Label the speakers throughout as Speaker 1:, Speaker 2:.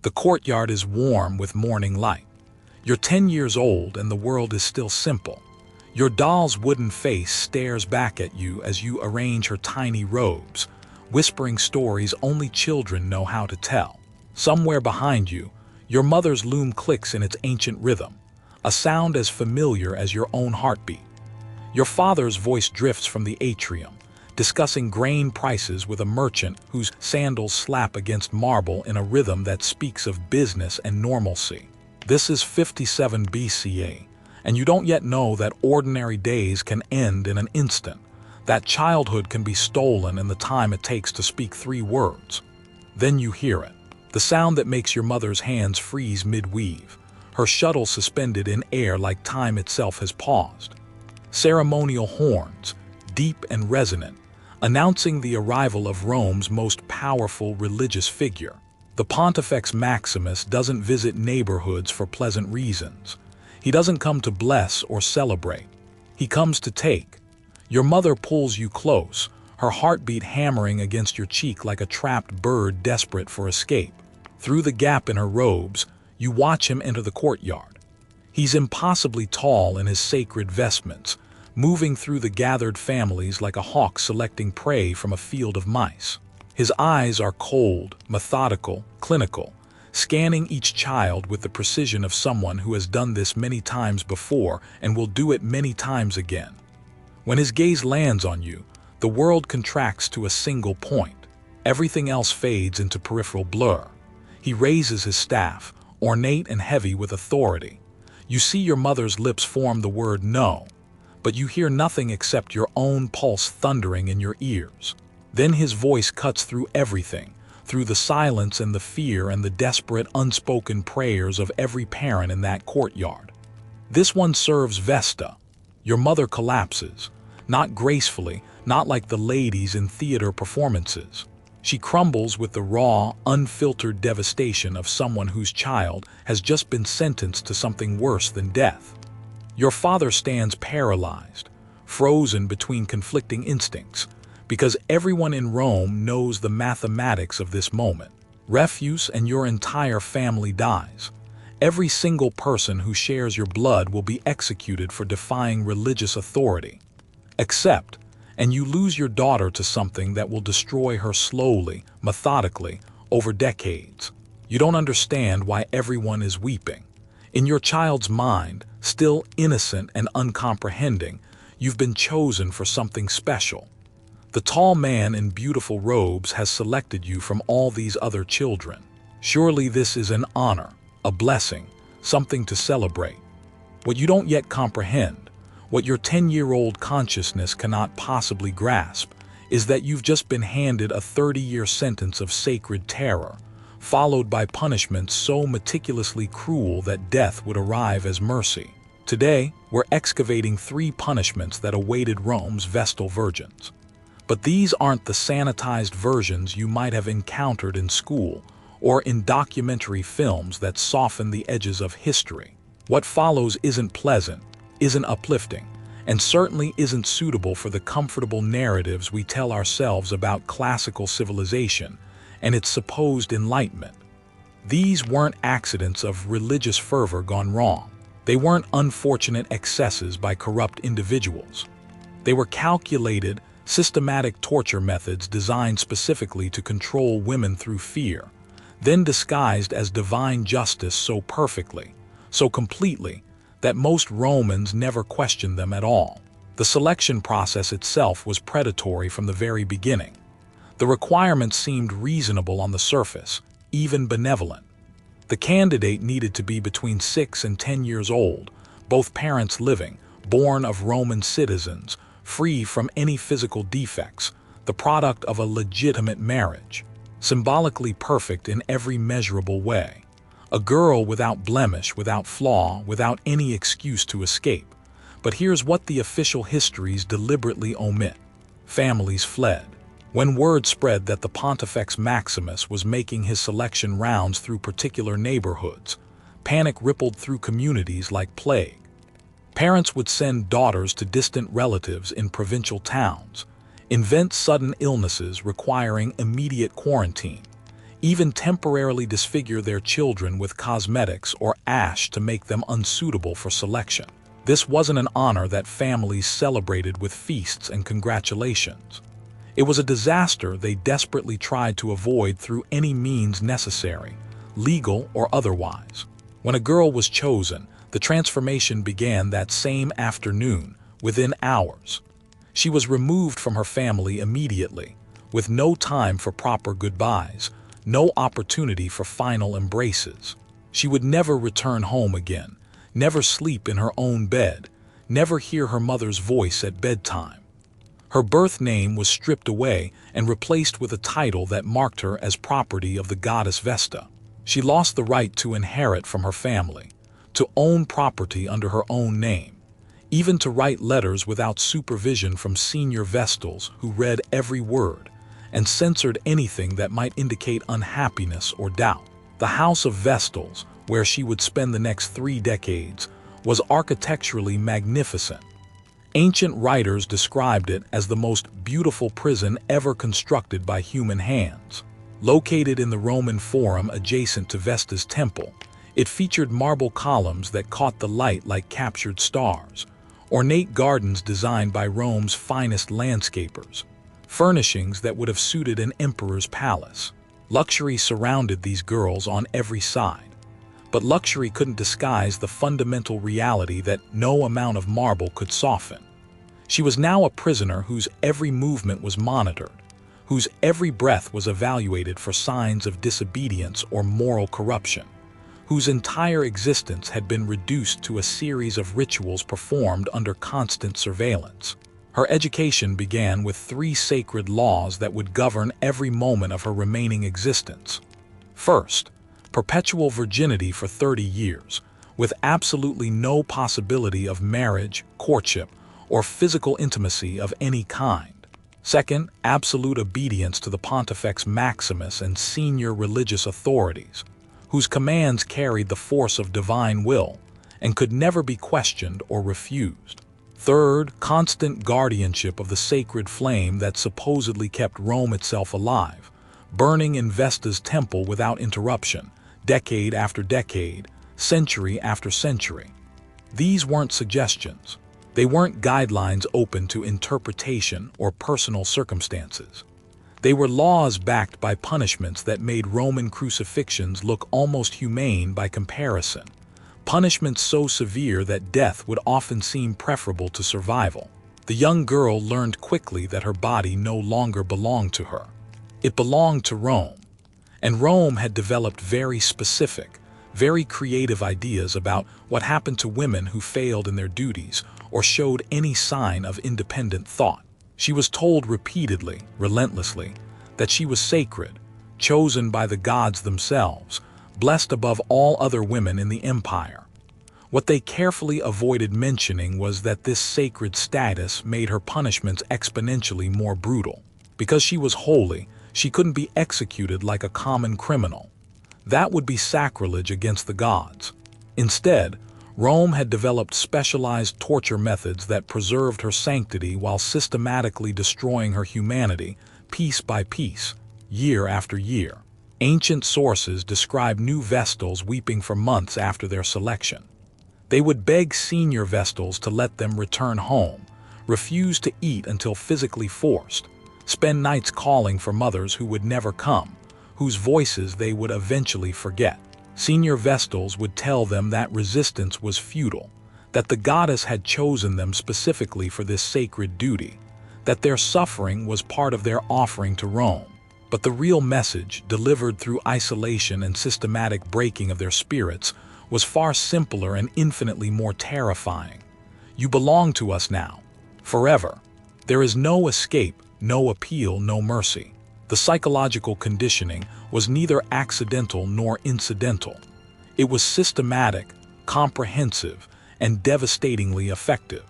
Speaker 1: The courtyard is warm with morning light. You're 10 years old and the world is still simple. Your doll's wooden face stares back at you as you arrange her tiny robes, whispering stories only children know how to tell. Somewhere behind you, your mother's loom clicks in its ancient rhythm, a sound as familiar as your own heartbeat. Your father's voice drifts from the atrium, discussing grain prices with a merchant whose sandals slap against marble in a rhythm that speaks of business and normalcy. This is 57 BCE, and you don't yet know that ordinary days can end in an instant, that childhood can be stolen in the time it takes to speak 3 words. Then you hear it, the sound that makes your mother's hands freeze mid-weave, her shuttle suspended in air like time itself has paused. Ceremonial horns, deep and resonant, announcing the arrival of Rome's most powerful religious figure. The Pontifex Maximus doesn't visit neighborhoods for pleasant reasons. He doesn't come to bless or celebrate. He comes to take. Your mother pulls you close, her heartbeat hammering against your cheek like a trapped bird desperate for escape. Through the gap in her robes, you watch him enter the courtyard. He's impossibly tall in his sacred vestments, moving through the gathered families like a hawk selecting prey from a field of mice. His eyes are cold, methodical, clinical, scanning each child with the precision of someone who has done this many times before and will do it many times again. When his gaze lands on you, the world contracts to a single point. Everything else fades into peripheral blur. He raises his staff, ornate and heavy with authority. You see your mother's lips form the word no, but you hear nothing except your own pulse thundering in your ears. Then his voice cuts through everything, through the silence and the fear and the desperate unspoken prayers of every parent in that courtyard. This one serves Vesta. Your mother collapses, not gracefully, not like the ladies in theater performances. She crumbles with the raw, unfiltered devastation of someone whose child has just been sentenced to something worse than death. Your father stands paralyzed, frozen between conflicting instincts, because everyone in Rome knows the mathematics of this moment. Refuse and your entire family dies. Every single person who shares your blood will be executed for defying religious authority. Except, and you lose your daughter to something that will destroy her slowly, methodically, over decades. You don't understand why everyone is weeping. In your child's mind, still innocent and uncomprehending, you've been chosen for something special. The tall man in beautiful robes has selected you from all these other children. Surely this is an honor, a blessing, something to celebrate. What you don't yet comprehend, what your 10-year-old consciousness cannot possibly grasp, is that you've just been handed a 30-year sentence of sacred terror, followed by punishments so meticulously cruel that death would arrive as mercy. Today, we're excavating 3 punishments that awaited Rome's Vestal Virgins. But these aren't the sanitized versions you might have encountered in school or in documentary films that soften the edges of history. What follows isn't pleasant, isn't uplifting, and certainly isn't suitable for the comfortable narratives we tell ourselves about classical civilization and its supposed enlightenment. These weren't accidents of religious fervor gone wrong. They weren't unfortunate excesses by corrupt individuals. They were calculated, systematic torture methods designed specifically to control women through fear, then disguised as divine justice so perfectly, so completely, that most Romans never questioned them at all. The selection process itself was predatory from the very beginning. The requirements seemed reasonable on the surface, even benevolent. The candidate needed to be between 6 and 10 years old, both parents living, born of Roman citizens, free from any physical defects, the product of a legitimate marriage, symbolically perfect in every measurable way. A girl without blemish, without flaw, without any excuse to escape. But here's what the official histories deliberately omit. Families fled. When word spread that the Pontifex Maximus was making his selection rounds through particular neighborhoods, panic rippled through communities like plague. Parents would send daughters to distant relatives in provincial towns, invent sudden illnesses requiring immediate quarantine, even temporarily disfigure their children with cosmetics or ash to make them unsuitable for selection. This wasn't an honor that families celebrated with feasts and congratulations. It was a disaster they desperately tried to avoid through any means necessary, legal or otherwise. When a girl was chosen, the transformation began that same afternoon, within hours. She was removed from her family immediately, with no time for proper goodbyes, no opportunity for final embraces. She would never return home again, never sleep in her own bed, never hear her mother's voice at bedtime. Her birth name was stripped away and replaced with a title that marked her as property of the goddess Vesta. She lost the right to inherit from her family, to own property under her own name, even to write letters without supervision from senior Vestals who read every word and censored anything that might indicate unhappiness or doubt. The House of Vestals, where she would spend the next 3 decades, was architecturally magnificent. Ancient writers described it as the most beautiful prison ever constructed by human hands. Located in the Roman Forum adjacent to Vesta's temple, it featured marble columns that caught the light like captured stars, ornate gardens designed by Rome's finest landscapers, furnishings that would have suited an emperor's palace. Luxury surrounded these girls on every side. But luxury couldn't disguise the fundamental reality that no amount of marble could soften. She was now a prisoner whose every movement was monitored, whose every breath was evaluated for signs of disobedience or moral corruption, whose entire existence had been reduced to a series of rituals performed under constant surveillance. Her education began with 3 sacred laws that would govern every moment of her remaining existence. First, perpetual virginity for 30 years, with absolutely no possibility of marriage, courtship, or physical intimacy of any kind. Second, absolute obedience to the Pontifex Maximus and senior religious authorities, whose commands carried the force of divine will and could never be questioned or refused. Third, constant guardianship of the sacred flame that supposedly kept Rome itself alive, burning in Vesta's temple without interruption, decade after decade, century after century. These weren't suggestions. They weren't guidelines open to interpretation or personal circumstances. They were laws backed by punishments that made Roman crucifixions look almost humane by comparison. Punishments so severe that death would often seem preferable to survival. The young girl learned quickly that her body no longer belonged to her. It belonged to Rome. And Rome had developed very specific, very creative ideas about what happened to women who failed in their duties or showed any sign of independent thought. She was told repeatedly, relentlessly, that she was sacred, chosen by the gods themselves, blessed above all other women in the empire. What they carefully avoided mentioning was that this sacred status made her punishments exponentially more brutal. Because she was holy, she couldn't be executed like a common criminal. That would be sacrilege against the gods. Instead, Rome had developed specialized torture methods that preserved her sanctity while systematically destroying her humanity, piece by piece, year after year. Ancient sources describe new Vestals weeping for months after their selection. They would beg senior Vestals to let them return home, refuse to eat until physically forced, spend nights calling for mothers who would never come, whose voices they would eventually forget. Senior Vestals would tell them that resistance was futile, that the goddess had chosen them specifically for this sacred duty, that their suffering was part of their offering to Rome. But the real message, delivered through isolation and systematic breaking of their spirits, was far simpler and infinitely more terrifying. You belong to us now, forever. There is no escape, no appeal, no mercy. The psychological conditioning was neither accidental nor incidental. It was systematic, comprehensive, and devastatingly effective.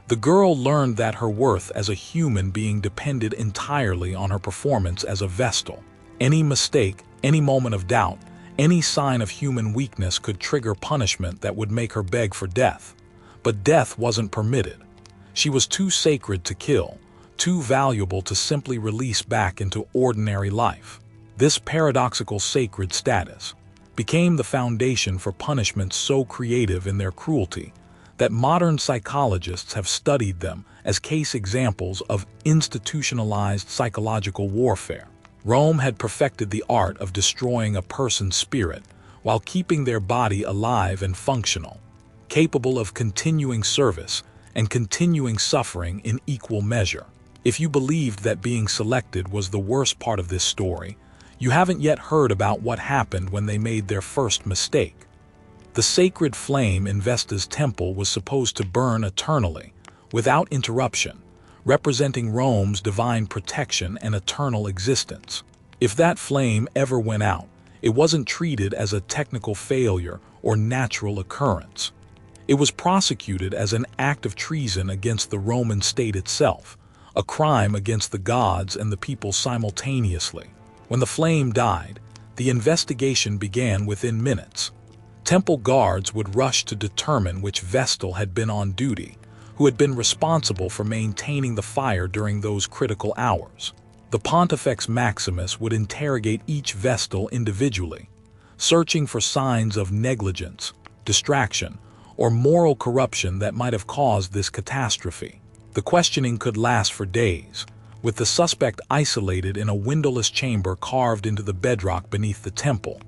Speaker 1: The girl learned that her worth as a human being depended entirely on her performance as a Vestal. Any mistake, any moment of doubt, any sign of human weakness could trigger punishment that would make her beg for death. But death wasn't permitted. She was too sacred to kill, too valuable to simply release back into ordinary life. This paradoxical sacred status became the foundation for punishments so creative in their cruelty that modern psychologists have studied them as case examples of institutionalized psychological warfare. Rome had perfected the art of destroying a person's spirit while keeping their body alive and functional, capable of continuing service and continuing suffering in equal measure. If you believed that being selected was the worst part of this story, you haven't yet heard about what happened when they made their first mistake. The sacred flame in Vesta's temple was supposed to burn eternally, without interruption, representing Rome's divine protection and eternal existence. If that flame ever went out, it wasn't treated as a technical failure or natural occurrence. It was prosecuted as an act of treason against the Roman state itself, a crime against the gods and the people simultaneously. When the flame died, the investigation began within minutes. Temple guards would rush to determine which Vestal had been on duty, who had been responsible for maintaining the fire during those critical hours. The Pontifex Maximus would interrogate each Vestal individually, searching for signs of negligence, distraction, or moral corruption that might have caused this catastrophe. The questioning could last for days, with the suspect isolated in a windowless chamber carved into the bedrock beneath the temple,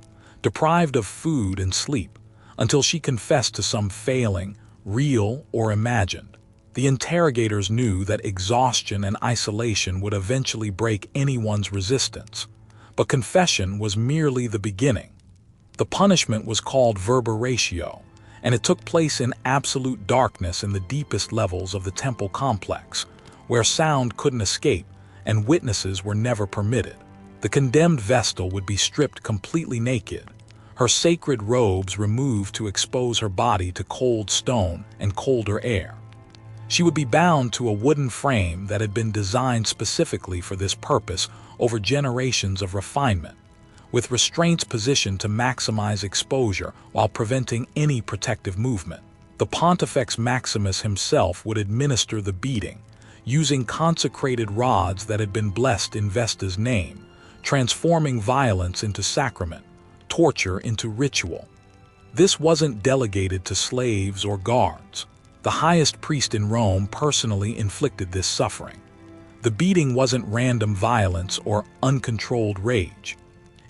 Speaker 1: deprived of food and sleep, until she confessed to some failing, real or imagined. The interrogators knew that exhaustion and isolation would eventually break anyone's resistance, but confession was merely the beginning. The punishment was called verberatio, and it took place in absolute darkness in the deepest levels of the temple complex, where sound couldn't escape and witnesses were never permitted. The condemned Vestal would be stripped completely naked, her sacred robes removed to expose her body to cold stone and colder air. She would be bound to a wooden frame that had been designed specifically for this purpose over generations of refinement, with restraints positioned to maximize exposure while preventing any protective movement. The Pontifex Maximus himself would administer the beating, using consecrated rods that had been blessed in Vesta's name, transforming violence into sacrament, torture into ritual. This wasn't delegated to slaves or guards. The highest priest in Rome personally inflicted this suffering. The beating wasn't random violence or uncontrolled rage.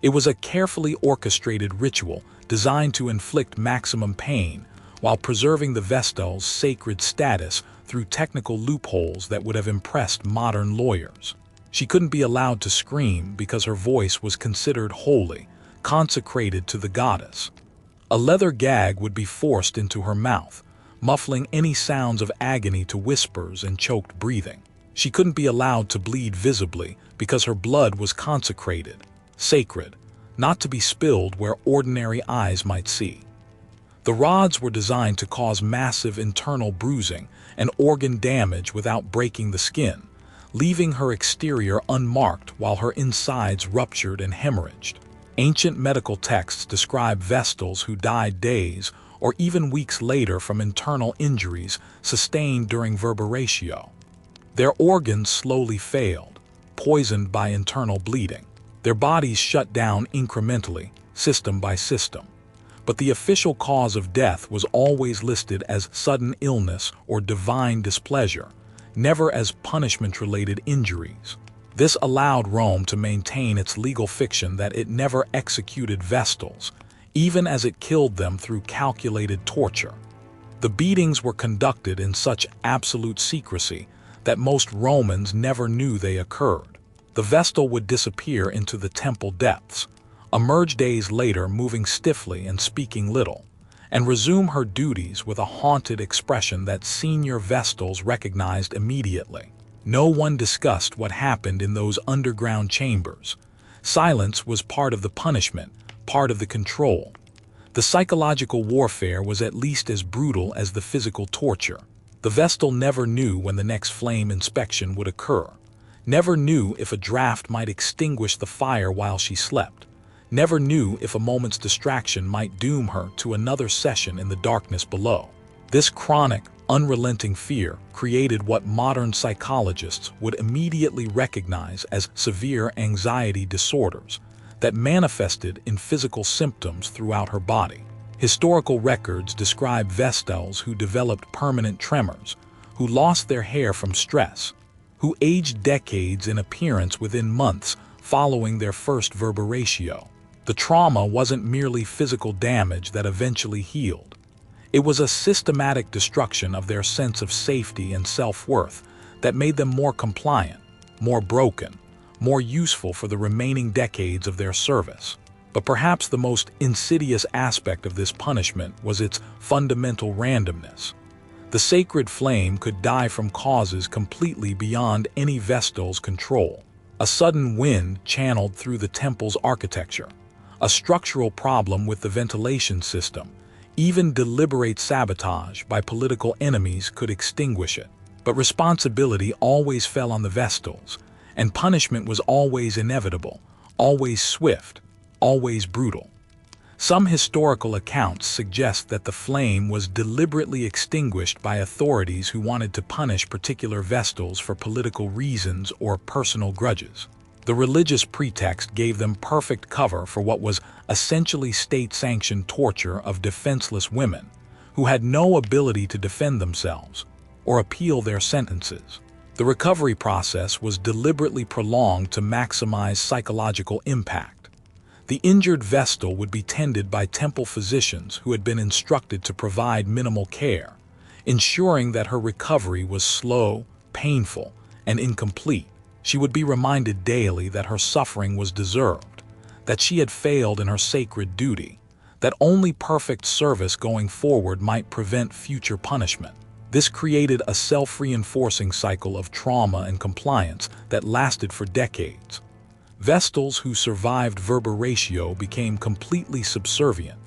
Speaker 1: It was a carefully orchestrated ritual designed to inflict maximum pain while preserving the Vestal's sacred status through technical loopholes that would have impressed modern lawyers. She couldn't be allowed to scream because her voice was considered holy, consecrated to the goddess. A leather gag would be forced into her mouth, muffling any sounds of agony to whispers and choked breathing. She couldn't be allowed to bleed visibly because her blood was consecrated, sacred, not to be spilled where ordinary eyes might see. The rods were designed to cause massive internal bruising and organ damage without breaking the skin, leaving her exterior unmarked while her insides ruptured and hemorrhaged. Ancient medical texts describe Vestals who died days or even weeks later from internal injuries sustained during verberatio. Their organs slowly failed, poisoned by internal bleeding. Their bodies shut down incrementally, system by system. But the official cause of death was always listed as sudden illness or divine displeasure, never as punishment-related injuries. This allowed Rome to maintain its legal fiction that it never executed Vestals, even as it killed them through calculated torture. The beatings were conducted in such absolute secrecy that most Romans never knew they occurred. The Vestal would disappear into the temple depths, emerge days later moving stiffly and speaking little, and resume her duties with a haunted expression that senior Vestals recognized immediately. No one discussed what happened in those underground chambers. Silence was part of the punishment, part of the control. The psychological warfare was at least as brutal as the physical torture. The Vestal never knew when the next flame inspection would occur, never knew if a draft might extinguish the fire while she slept, never knew if a moment's distraction might doom her to another session in the darkness below. This chronic, unrelenting fear created what modern psychologists would immediately recognize as severe anxiety disorders that manifested in physical symptoms throughout her body. Historical records describe Vestals who developed permanent tremors, who lost their hair from stress, who aged decades in appearance within months following their first verberatio. The trauma wasn't merely physical damage that eventually healed. It was a systematic destruction of their sense of safety and self-worth that made them more compliant, more broken, more useful for the remaining decades of their service. But perhaps the most insidious aspect of this punishment was its fundamental randomness. The sacred flame could die from causes completely beyond any Vestal's control. A sudden wind channeled through the temple's architecture, a structural problem with the ventilation system, even deliberate sabotage by political enemies could extinguish it. But responsibility always fell on the Vestals, and punishment was always inevitable, always swift, always brutal. Some historical accounts suggest that the flame was deliberately extinguished by authorities who wanted to punish particular Vestals for political reasons or personal grudges. The religious pretext gave them perfect cover for what was essentially state-sanctioned torture of defenseless women who had no ability to defend themselves or appeal their sentences. The recovery process was deliberately prolonged to maximize psychological impact. The injured Vestal would be tended by temple physicians who had been instructed to provide minimal care, ensuring that her recovery was slow, painful, and incomplete. She would be reminded daily that her suffering was deserved, that she had failed in her sacred duty, that only perfect service going forward might prevent future punishment. This created a self-reinforcing cycle of trauma and compliance that lasted for decades. Vestals who survived verberatio became completely subservient,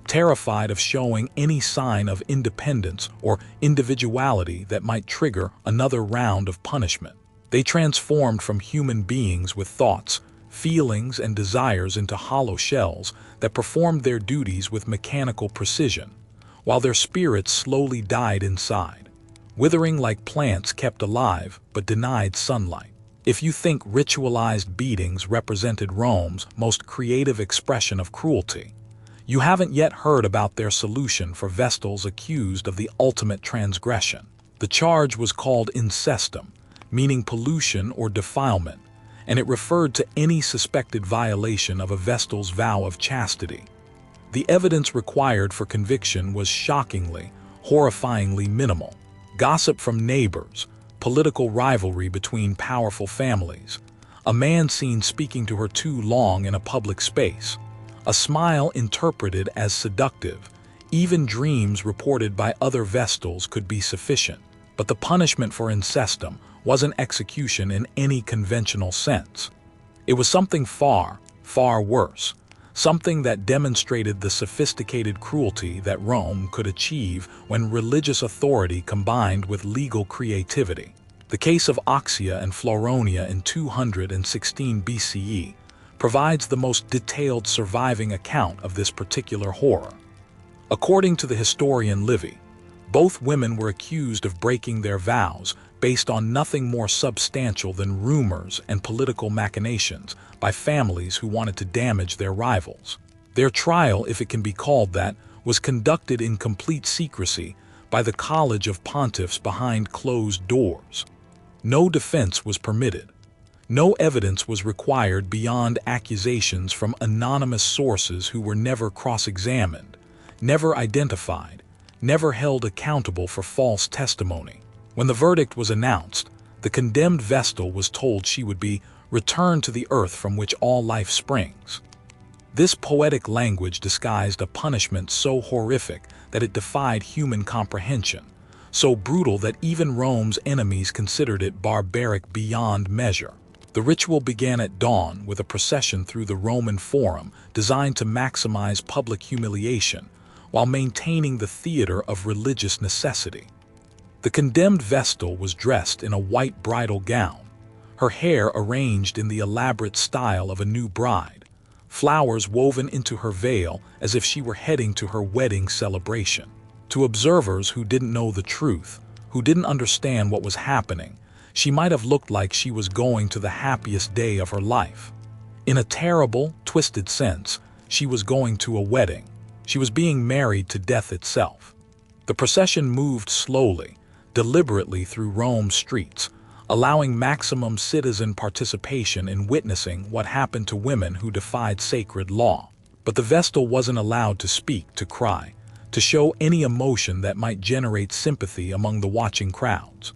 Speaker 1: terrified of showing any sign of independence or individuality that might trigger another round of punishment. They transformed from human beings with thoughts, feelings, and desires into hollow shells that performed their duties with mechanical precision, while their spirits slowly died inside, withering like plants kept alive but denied sunlight. If you think ritualized beatings represented Rome's most creative expression of cruelty, you haven't yet heard about their solution for Vestals accused of the ultimate transgression. The charge was called incestum, meaning pollution or defilement, and it referred to any suspected violation of a Vestal's vow of chastity. The evidence required for conviction was shockingly, horrifyingly minimal. Gossip from neighbors, political rivalry between powerful families, a man seen speaking to her too long in a public space, a smile interpreted as seductive, even dreams reported by other Vestals could be sufficient. But the punishment for incestum wasn't execution in any conventional sense. It was something far, far worse, something that demonstrated the sophisticated cruelty that Rome could achieve when religious authority combined with legal creativity. The case of Oxia and Floronia in 216 BCE provides the most detailed surviving account of this particular horror. According to the historian Livy, both women were accused of breaking their vows based on nothing more substantial than rumors and political machinations by families who wanted to damage their rivals. Their trial, if it can be called that, was conducted in complete secrecy by the College of Pontiffs behind closed doors. No defense was permitted. No evidence was required beyond accusations from anonymous sources who were never cross-examined, never identified, never held accountable for false testimony. When the verdict was announced, the condemned Vestal was told she would be returned to the earth from which all life springs. This poetic language disguised a punishment so horrific that it defied human comprehension, so brutal that even Rome's enemies considered it barbaric beyond measure. The ritual began at dawn with a procession through the Roman Forum designed to maximize public humiliation while maintaining the theater of religious necessity. The condemned Vestal was dressed in a white bridal gown, her hair arranged in the elaborate style of a new bride, flowers woven into her veil as if she were heading to her wedding celebration. To observers who didn't know the truth, who didn't understand what was happening, she might have looked like she was going to the happiest day of her life. In a terrible, twisted sense, she was going to a wedding. She was being married to death itself. The procession moved slowly, deliberately through Rome's streets, allowing maximum citizen participation in witnessing what happened to women who defied sacred law. But the Vestal wasn't allowed to speak, to cry, to show any emotion that might generate sympathy among the watching crowds.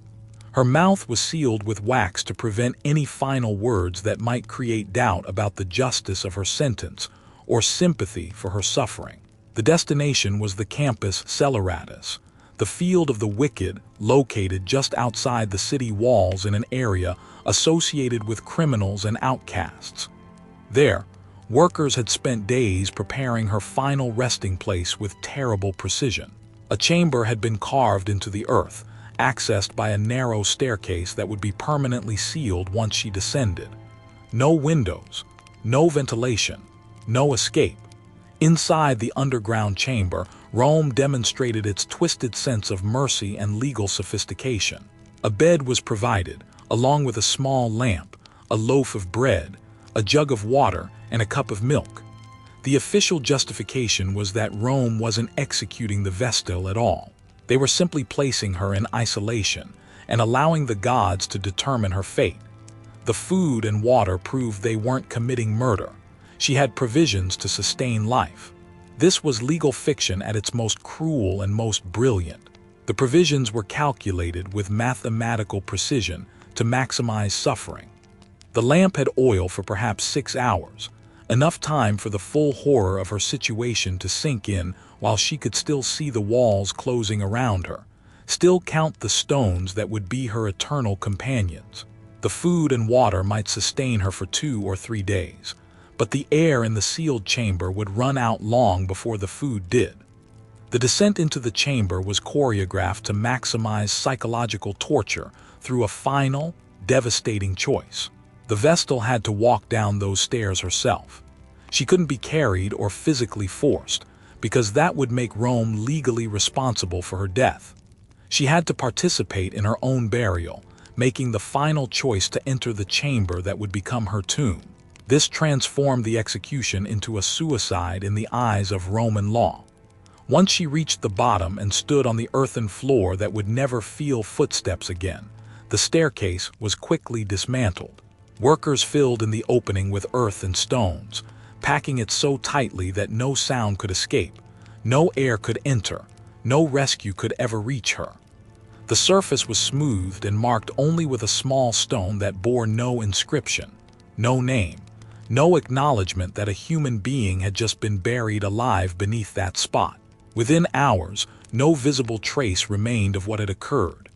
Speaker 1: Her mouth was sealed with wax to prevent any final words that might create doubt about the justice of her sentence or sympathy for her suffering. The destination was the Campus Celeratus, the field of the wicked, located just outside the city walls in an area associated with criminals and outcasts. There, workers had spent days preparing her final resting place with terrible precision. A chamber had been carved into the earth, accessed by a narrow staircase that would be permanently sealed once she descended. No windows, no ventilation, no escape. Inside the underground chamber, Rome demonstrated its twisted sense of mercy and legal sophistication. A bed was provided, along with a small lamp, a loaf of bread, a jug of water, and a cup of milk. The official justification was that Rome wasn't executing the Vestal at all. They were simply placing her in isolation and allowing the gods to determine her fate. The food and water proved they weren't committing murder. She had provisions to sustain life. This was legal fiction at its most cruel and most brilliant. The provisions were calculated with mathematical precision to maximize suffering. The lamp had oil for perhaps 6 hours, enough time for the full horror of her situation to sink in while she could still see the walls closing around her, still count the stones that would be her eternal companions. The food and water might sustain her for 2 or 3 days, but the air in the sealed chamber would run out long before the food did. The descent into the chamber was choreographed to maximize psychological torture through a final, devastating choice. The Vestal had to walk down those stairs herself. She couldn't be carried or physically forced, because that would make Rome legally responsible for her death. She had to participate in her own burial, making the final choice to enter the chamber that would become her tomb. This transformed the execution into a suicide in the eyes of Roman law. Once she reached the bottom and stood on the earthen floor that would never feel footsteps again, the staircase was quickly dismantled. Workers filled in the opening with earth and stones, packing it so tightly that no sound could escape, no air could enter, no rescue could ever reach her. The surface was smoothed and marked only with a small stone that bore no inscription, no name, no acknowledgement that a human being had just been buried alive beneath that spot. Within hours, no visible trace remained of what had occurred.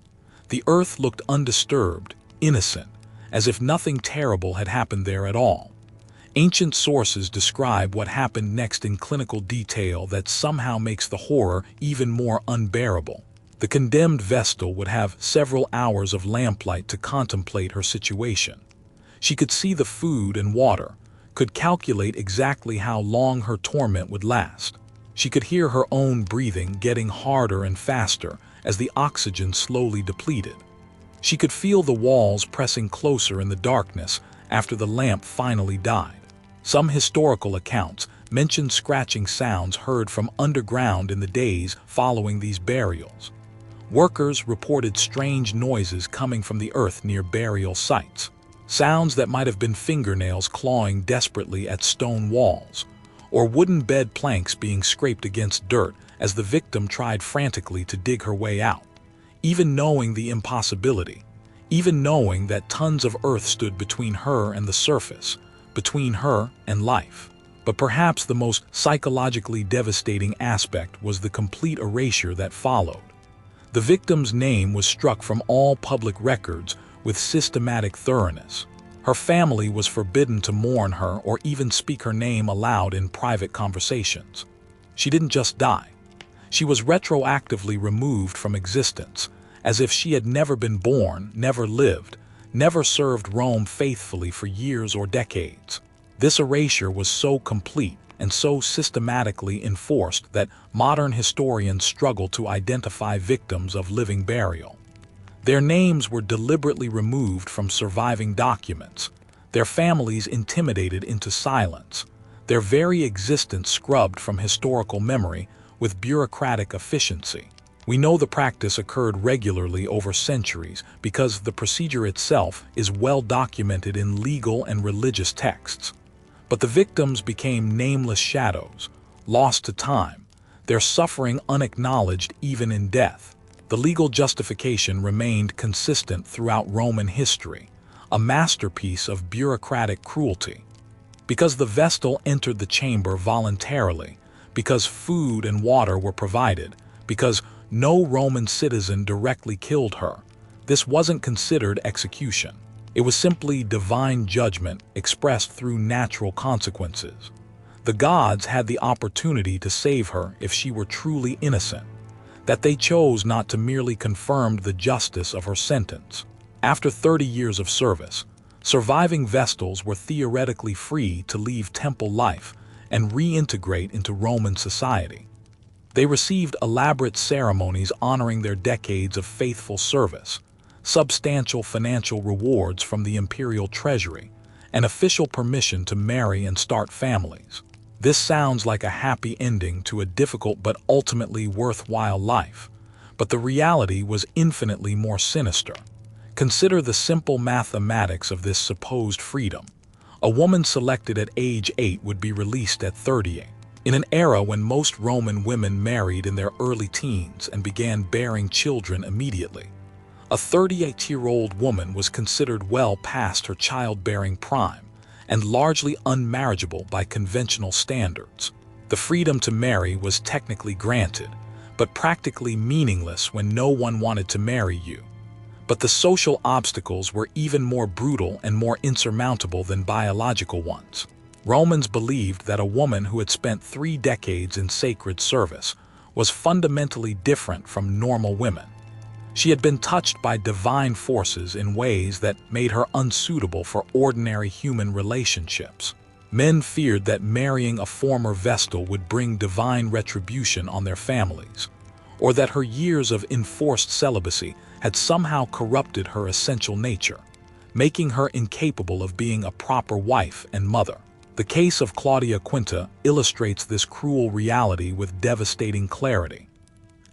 Speaker 1: The earth looked undisturbed, innocent, as if nothing terrible had happened there at all. Ancient sources describe what happened next in clinical detail that somehow makes the horror even more unbearable. The condemned Vestal would have several hours of lamplight to contemplate her situation. She could see the food and water, could calculate exactly how long her torment would last. She could hear her own breathing getting harder and faster as the oxygen slowly depleted. She could feel the walls pressing closer in the darkness after the lamp finally died. Some historical accounts mention scratching sounds heard from underground in the days following these burials. Workers reported strange noises coming from the earth near burial sites, sounds that might have been fingernails clawing desperately at stone walls, or wooden bed planks being scraped against dirt as the victim tried frantically to dig her way out. Even knowing the impossibility, even knowing that tons of earth stood between her and the surface, between her and life. But perhaps the most psychologically devastating aspect was the complete erasure that followed. The victim's name was struck from all public records with systematic thoroughness. Her family was forbidden to mourn her or even speak her name aloud in private conversations. She didn't just die. She was retroactively removed from existence, as if she had never been born, never lived, never served Rome faithfully for years or decades. This erasure was so complete and so systematically enforced that modern historians struggle to identify victims of living burial. Their names were deliberately removed from surviving documents, their families intimidated into silence, their very existence scrubbed from historical memory with bureaucratic efficiency. We know the practice occurred regularly over centuries because the procedure itself is well documented in legal and religious texts. But the victims became nameless shadows, lost to time, their suffering unacknowledged even in death. The legal justification remained consistent throughout Roman history, a masterpiece of bureaucratic cruelty. Because the Vestal entered the chamber voluntarily, because food and water were provided, because no Roman citizen directly killed her, this wasn't considered execution. It was simply divine judgment expressed through natural consequences. The gods had the opportunity to save her if she were truly innocent. That they chose not to merely confirmed the justice of her sentence. After 30 years of service, surviving Vestals were theoretically free to leave temple life and reintegrate into Roman society. They received elaborate ceremonies honoring their decades of faithful service, substantial financial rewards from the imperial treasury, and official permission to marry and start families. This sounds like a happy ending to a difficult but ultimately worthwhile life, but the reality was infinitely more sinister. Consider the simple mathematics of this supposed freedom. A woman selected at age 8 would be released at 38. In an era when most Roman women married in their early teens and began bearing children immediately, a 38-year-old woman was considered well past her childbearing prime and largely unmarriageable by conventional standards. The freedom to marry was technically granted, but practically meaningless when no one wanted to marry you. But the social obstacles were even more brutal and more insurmountable than biological ones. Romans believed that a woman who had spent 3 decades in sacred service was fundamentally different from normal women. She had been touched by divine forces in ways that made her unsuitable for ordinary human relationships. Men feared that marrying a former Vestal would bring divine retribution on their families, or that her years of enforced celibacy had somehow corrupted her essential nature, making her incapable of being a proper wife and mother. The case of Claudia Quinta illustrates this cruel reality with devastating clarity.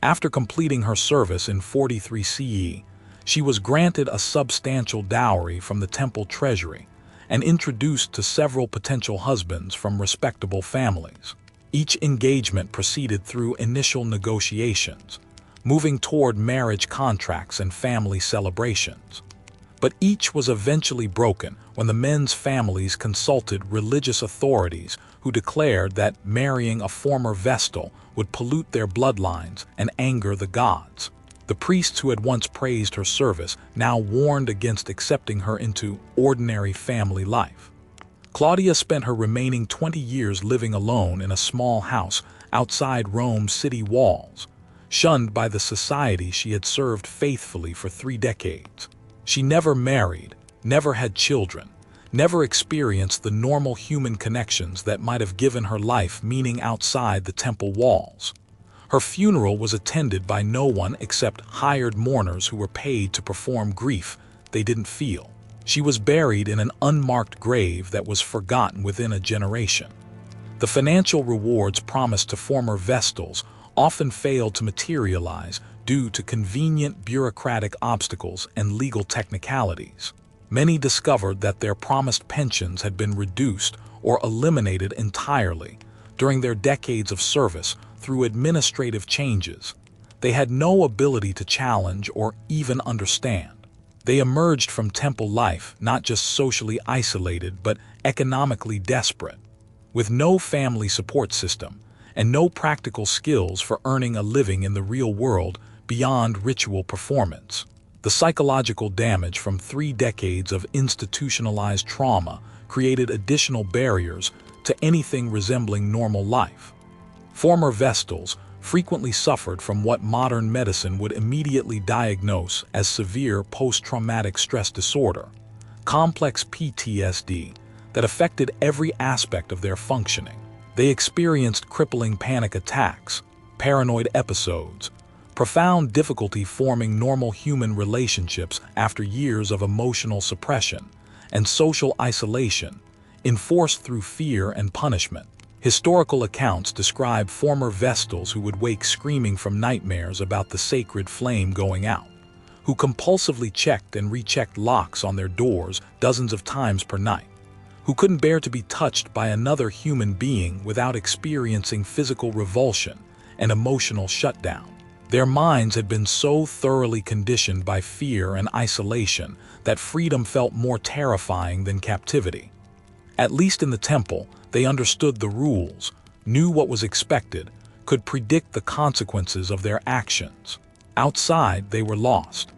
Speaker 1: After completing her service in 43 CE, she was granted a substantial dowry from the temple treasury and introduced to several potential husbands from respectable families. Each engagement proceeded through initial negotiations, moving toward marriage contracts and family celebrations. But each was eventually broken when the men's families consulted religious authorities who declared that marrying a former Vestal would pollute their bloodlines and anger the gods. The priests who had once praised her service now warned against accepting her into ordinary family life. Claudia spent her remaining 20 years living alone in a small house outside Rome's city walls, shunned by the society she had served faithfully for 3 decades. She never married, never had children, never experienced the normal human connections that might have given her life meaning outside the temple walls. Her funeral was attended by no one except hired mourners who were paid to perform grief they didn't feel. She was buried in an unmarked grave that was forgotten within a generation. The financial rewards promised to former Vestals often failed to materialize due to convenient bureaucratic obstacles and legal technicalities. Many discovered that their promised pensions had been reduced or eliminated entirely during their decades of service through administrative changes they had no ability to challenge or even understand. They emerged from temple life not just socially isolated but economically desperate, with no family support system and no practical skills for earning a living in the real world beyond ritual performance. The psychological damage from 3 decades of institutionalized trauma created additional barriers to anything resembling normal life. Former Vestals frequently suffered from what modern medicine would immediately diagnose as severe post-traumatic stress disorder, complex PTSD that affected every aspect of their functioning. They experienced crippling panic attacks, paranoid episodes, profound difficulty forming normal human relationships after years of emotional suppression, and social isolation, enforced through fear and punishment. Historical accounts describe former Vestals who would wake screaming from nightmares about the sacred flame going out, who compulsively checked and rechecked locks on their doors dozens of times per night, who couldn't bear to be touched by another human being without experiencing physical revulsion and emotional shutdown. Their minds had been so thoroughly conditioned by fear and isolation that freedom felt more terrifying than captivity. At least in the temple, they understood the rules, knew what was expected, could predict the consequences of their actions. Outside, they were lost.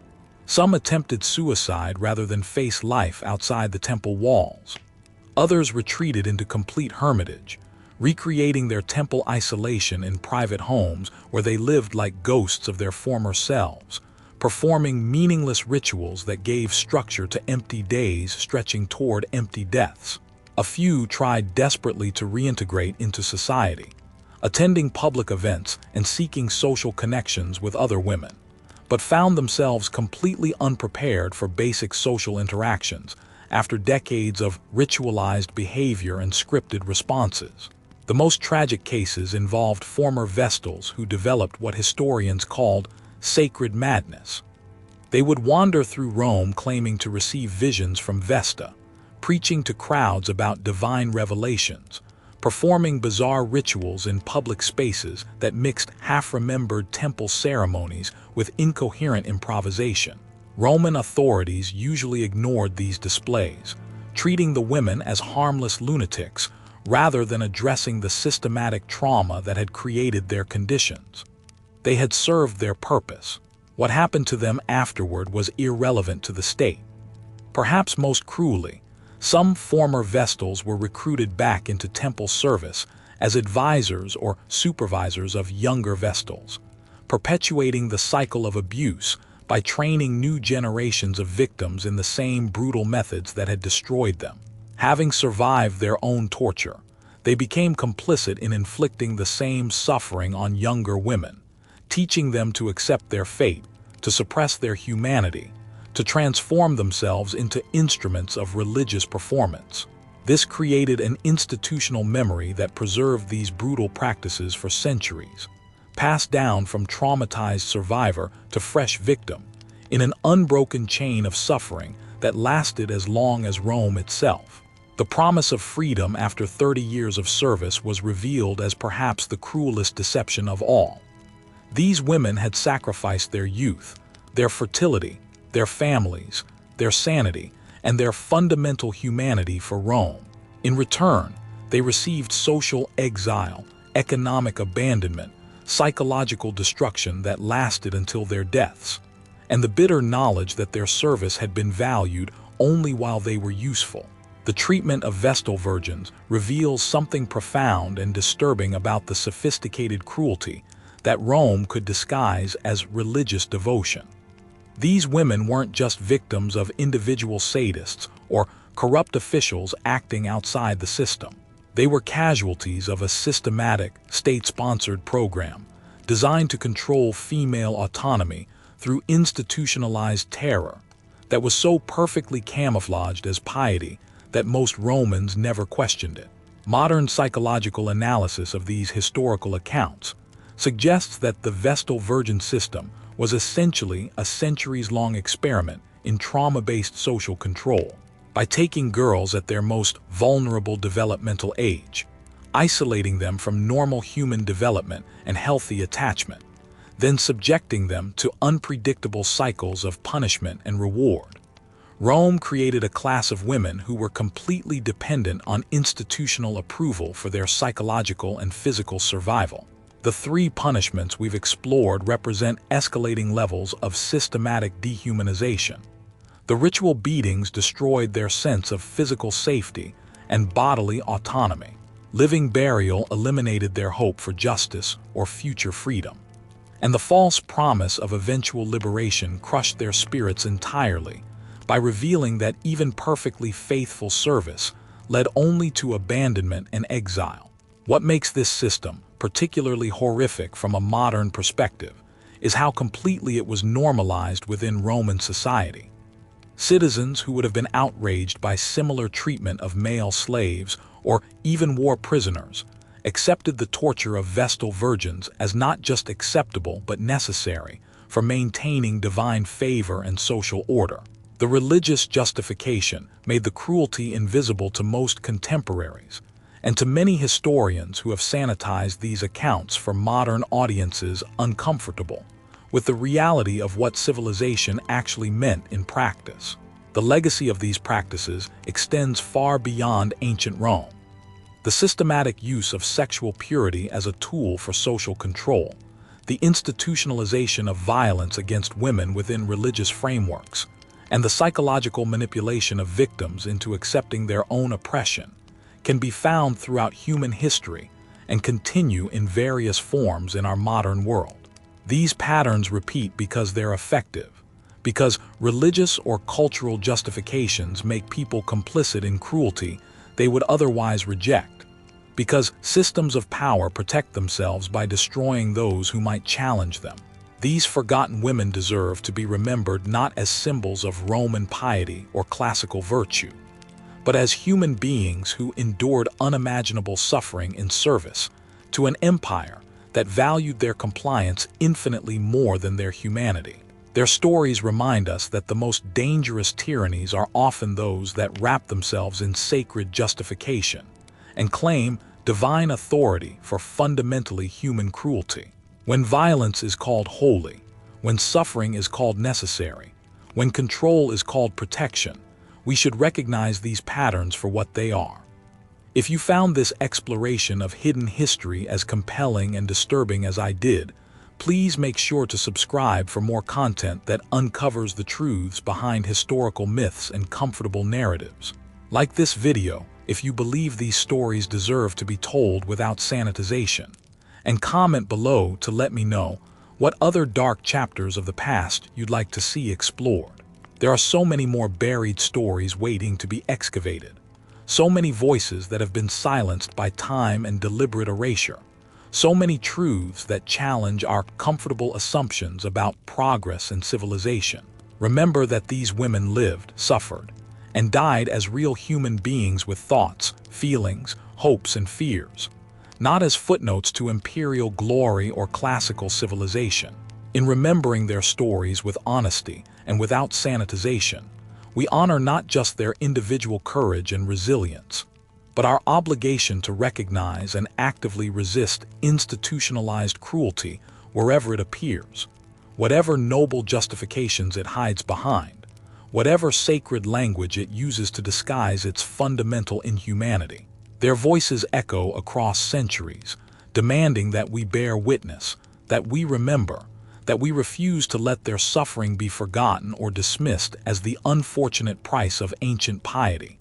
Speaker 1: Some attempted suicide rather than face life outside the temple walls. Others retreated into complete hermitage, recreating their temple isolation in private homes where they lived like ghosts of their former selves, performing meaningless rituals that gave structure to empty days stretching toward empty deaths. A few tried desperately to reintegrate into society, attending public events and seeking social connections with other women, but found themselves completely unprepared for basic social interactions after decades of ritualized behavior and scripted responses. The most tragic cases involved former Vestals who developed what historians called sacred madness. They would wander through Rome claiming to receive visions from Vesta, preaching to crowds about divine revelations, performing bizarre rituals in public spaces that mixed half-remembered temple ceremonies with incoherent improvisation. Roman authorities usually ignored these displays, treating the women as harmless lunatics rather than addressing the systematic trauma that had created their conditions. They had served their purpose. What happened to them afterward was irrelevant to the state. Perhaps most cruelly, some former Vestals were recruited back into temple service as advisors or supervisors of younger Vestals, perpetuating the cycle of abuse by training new generations of victims in the same brutal methods that had destroyed them. Having survived their own torture, they became complicit in inflicting the same suffering on younger women, teaching them to accept their fate, to suppress their humanity, to transform themselves into instruments of religious performance. This created an institutional memory that preserved these brutal practices for centuries, passed down from traumatized survivor to fresh victim, in an unbroken chain of suffering that lasted as long as Rome itself. The promise of freedom after 30 years of service was revealed as perhaps the cruelest deception of all. These women had sacrificed their youth, their fertility, their families, their sanity, and their fundamental humanity for Rome. In return, they received social exile, economic abandonment, psychological destruction that lasted until their deaths, and the bitter knowledge that their service had been valued only while they were useful. The treatment of Vestal Virgins reveals something profound and disturbing about the sophisticated cruelty that Rome could disguise as religious devotion. These women weren't just victims of individual sadists or corrupt officials acting outside the system. They were casualties of a systematic, state-sponsored program designed to control female autonomy through institutionalized terror that was so perfectly camouflaged as piety that most Romans never questioned it. Modern psychological analysis of these historical accounts suggests that the Vestal Virgin system was essentially a centuries-long experiment in trauma-based social control. By taking girls at their most vulnerable developmental age, isolating them from normal human development and healthy attachment, then subjecting them to unpredictable cycles of punishment and reward, Rome created a class of women who were completely dependent on institutional approval for their psychological and physical survival. The three punishments we've explored represent escalating levels of systematic dehumanization. The ritual beatings destroyed their sense of physical safety and bodily autonomy. Living burial eliminated their hope for justice or future freedom. And the false promise of eventual liberation crushed their spirits entirely by revealing that even perfectly faithful service led only to abandonment and exile. What makes this system particularly horrific from a modern perspective is how completely it was normalized within Roman society. Citizens who would have been outraged by similar treatment of male slaves or even war prisoners accepted the torture of Vestal Virgins as not just acceptable but necessary for maintaining divine favor and social order. The religious justification made the cruelty invisible to most contemporaries, and to many historians who have sanitized these accounts for modern audiences uncomfortable with the reality of what civilization actually meant in practice. The legacy of these practices extends far beyond ancient Rome. The systematic use of sexual purity as a tool for social control, the institutionalization of violence against women within religious frameworks, and the psychological manipulation of victims into accepting their own oppression can be found throughout human history and continue in various forms in our modern world. These patterns repeat because they're effective, because religious or cultural justifications make people complicit in cruelty they would otherwise reject, because systems of power protect themselves by destroying those who might challenge them. These forgotten women deserve to be remembered not as symbols of Roman piety or classical virtue, but as human beings who endured unimaginable suffering in service to an empire that valued their compliance infinitely more than their humanity. Their stories remind us that the most dangerous tyrannies are often those that wrap themselves in sacred justification and claim divine authority for fundamentally human cruelty. When violence is called holy, when suffering is called necessary, when control is called protection, we should recognize these patterns for what they are. If you found this exploration of hidden history as compelling and disturbing as I did, please make sure to subscribe for more content that uncovers the truths behind historical myths and comfortable narratives. Like this video if you believe these stories deserve to be told without sanitization, and comment below to let me know what other dark chapters of the past you'd like to see explored. There are so many more buried stories waiting to be excavated. So many voices that have been silenced by time and deliberate erasure. So many truths that challenge our comfortable assumptions about progress and civilization. Remember that these women lived, suffered, and died as real human beings with thoughts, feelings, hopes, and fears, not as footnotes to imperial glory or classical civilization. In remembering their stories with honesty and without sanitization, we honor not just their individual courage and resilience, but our obligation to recognize and actively resist institutionalized cruelty wherever it appears, whatever noble justifications it hides behind, whatever sacred language it uses to disguise its fundamental inhumanity. Their voices echo across centuries, demanding that we bear witness, that we remember, that we refuse to let their suffering be forgotten or dismissed as the unfortunate price of ancient piety.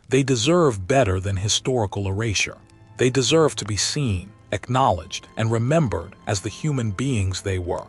Speaker 1: They deserve better than historical erasure. They deserve to be seen, acknowledged, and remembered as the human beings they were.